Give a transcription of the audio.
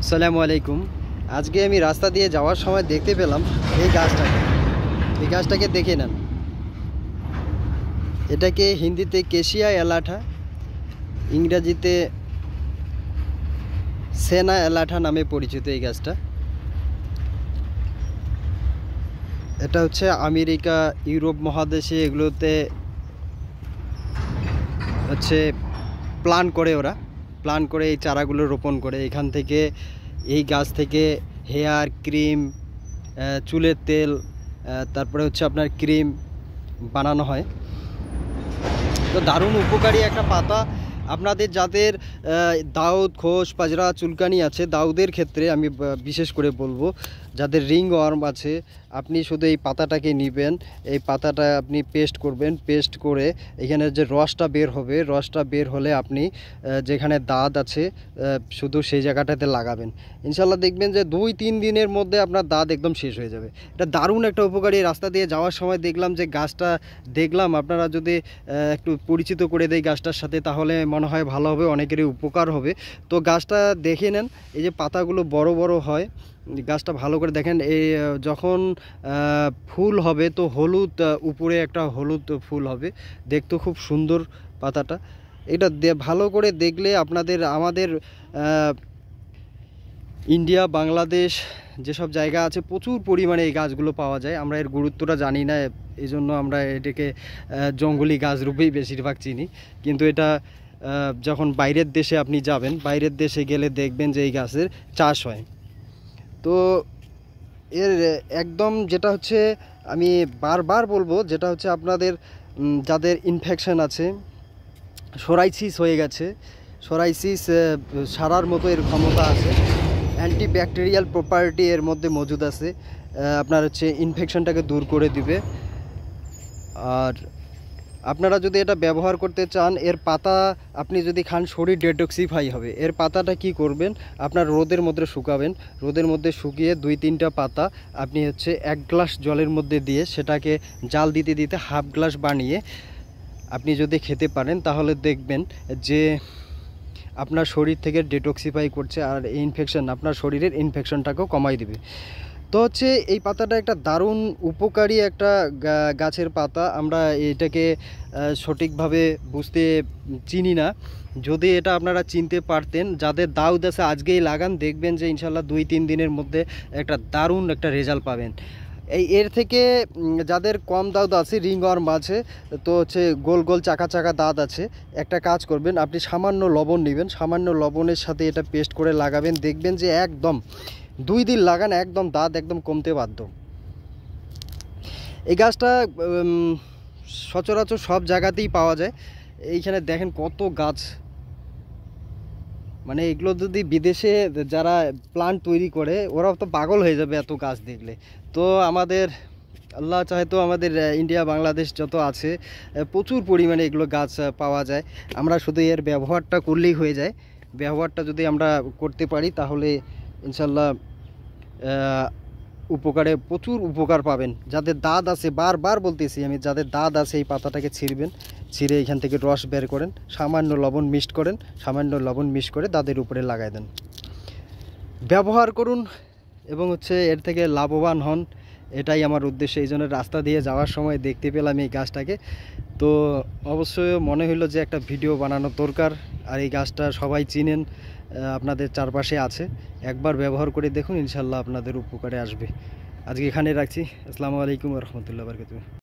আসসালামু আলাইকুম। আজকে আমি রাস্তা দিয়ে যাওয়ার সময় দেখতে পেলাম এই গাছটাকে দেখে নেন। এটাকে হিন্দিতে কেশিয়া এলাঠা, ইংরাজিতে সেনা এলাঠা নামে পরিচিত। এই গাছটা এটা হচ্ছে আমেরিকা, ইউরোপ মহাদেশে এগুলোতে হচ্ছে প্লান করে এই চারাগুলো রোপণ করে। এখান থেকে এই গাছ থেকে হেয়ার ক্রিম, চুলের তেল, তারপরে হচ্ছে আপনার ক্রিম বানানো হয়। তো দারুণ উপকারী একটা পাতা। আপনাদের যাদের দাউদ, খোস, পাজরা, চুলকানি আছে, দাউদের ক্ষেত্রে আমি বিশেষ করে বলবো, যাদের রিং ওয়ার্ম আছে, আপনি শুধু এই পাতাটাকে নেবেন। এই পাতাটা আপনি পেস্ট করবেন, পেস্ট করে এখানে যে রসটা বের হলে আপনি যেখানে দাঁত আছে শুধু সেই জায়গাটাতে লাগাবেন। ইনশাল্লাহ দেখবেন যে 2-3 দিনের মধ্যে আপনার দাঁত একদম শেষ হয়ে যাবে। এটা দারুণ একটা উপকারী। রাস্তা দিয়ে যাওয়ার সময় দেখলাম যে গাছটা আপনারা যদি একটু পরিচিত করে দেয় গাছটার সাথে, তাহলে মনে হয় ভালো হবে, অনেকেরই উপকার হবে। তো গাছটা দেখে নেন, এই যে পাতাগুলো বড় বড় হয়, গাছটা ভালো করে দেখেন। এই যখন ফুল হবে তো হলুদ, উপরে একটা হলুদ ফুল হবে, দেখতে খুব সুন্দর পাতাটা। এটা ভালো করে দেখলে আমাদের ইন্ডিয়া, বাংলাদেশ যেসব জায়গা আছে প্রচুর পরিমাণে এই গাছগুলো পাওয়া যায়। আমরা এর গুরুত্বটা জানি না, এই জন্য আমরা এটাকে জঙ্গলি গাছ রূপেই বেশিরভাগ চিনি। কিন্তু এটা যখন বাইরের দেশে আপনি যাবেন, বাইরের দেশে গেলে দেখবেন যে এই গাছের চাষ হয়। তো এর একদম যেটা হচ্ছে, আমি বারবার বলবো, যেটা হচ্ছে আপনাদের যাদের ইনফেকশন আছে, সোরাইসিস হয়ে গেছে, সোরাইসিস সারার মতো এর ক্ষমতা আছে, অ্যান্টিব্যাকটেরিয়াল প্রপার্টি এর মধ্যে মজুদ আছে, আপনার হচ্ছে ইনফেকশনটাকে দূর করে দিবে। আর আপনারা যদি এটা ব্যবহার করতে চান, এর পাতা আপনি যদি খান, শরীর ডেটক্সিফাই হবে। এর পাতাটা কি করবেন, আপনার রোদের মধ্যে শুকাবেন, রোদের মধ্যে শুকিয়ে 2-3টা পাতা আপনি হচ্ছে 1 গ্লাস জলের মধ্যে দিয়ে সেটাকে জাল দিতে দিতে হাফ গ্লাস বানিয়ে আপনি যদি খেতে পারেন, তাহলে দেখবেন যে আপনার শরীর থেকে ডেটক্সিফাই করছে, আর এই ইনফেকশন, আপনার শরীরের ইনফেকশনটাকেও কমাই দিবে। তো হচ্ছে এই পাতাটা একটা দারুণ উপকারী একটা গাছের পাতা। আমরা এটাকে সঠিকভাবে বুঝতে চিনি না। যদি এটা আপনারা চিনতে পারতেন, যাদের দাউদ আছে আজকেই লাগান, দেখবেন যে ইনশাল্লাহ 2-3 দিনের মধ্যে একটা দারুণ একটা রেজাল্ট পাবেন। এর থেকে যাদের কম দাঁত আছে, রিং ওয়ার্ম আছে, তো হচ্ছে গোল গোল চাকা চাকা দাঁত আছে, একটা কাজ করবেন, আপনি সামান্য লবণ নেবেন, সামান্য লবণের সাথে এটা পেস্ট করে লাগাবেন, দেখবেন যে একদম 2 দিন লাগান, একদম দাঁত একদম কমতে বাধ্য। এই গাছটা সচরাচর সব জায়গাতেই পাওয়া যায়। এইখানে দেখেন কত গাছ, মানে এগুলো যদি বিদেশে যারা প্লান্ট তৈরি করে, ওরাও তো পাগল হয়ে যাবে এত গাছ দেখলে। তো আমাদের আল্লাহ চাহে তো আমাদের ইন্ডিয়া, বাংলাদেশ যত আছে প্রচুর পরিমাণে এগুলো গাছ পাওয়া যায়। আমরা শুধু এর ব্যবহারটা করলেই হয়ে যায়। ব্যবহারটা যদি আমরা করতে পারি, তাহলে ইনশাল্লাহ প্রচুর উপকার পাবেন। যাদের দাঁত আছে, বারবার বলতেছি আমি, যাদের দাঁত আছে এই পাতাটাকে ছিঁড়বেন, ছিঁড়ে এখান থেকে রস বের করেন, সামান্য লবণ মিক্সড করে দাঁতের উপরে লাগাই দেন, ব্যবহার করুন এবং হচ্ছে এর থেকে লাভবান হন। এটাই আমার উদ্দেশ্য। এই জন্য রাস্তা দিয়ে যাওয়ার সময় দেখতে পেলাম এই গাছটাকে, তো অবশ্যই মনে হলো যে একটা ভিডিও বানানোর দরকার। আর এই গাছটা সবাই চিনেন, আপনাদের চারপাশে আছে, একবার ব্যবহার করে দেখুন, ইনশাল্লাহ আপনাদের উপকারে আসবে। আজকে এখানে রাখছি। আসসালামু আলাইকুম ওয়া রাহমাতুল্লাহি ওয়া বারাকাতুহু।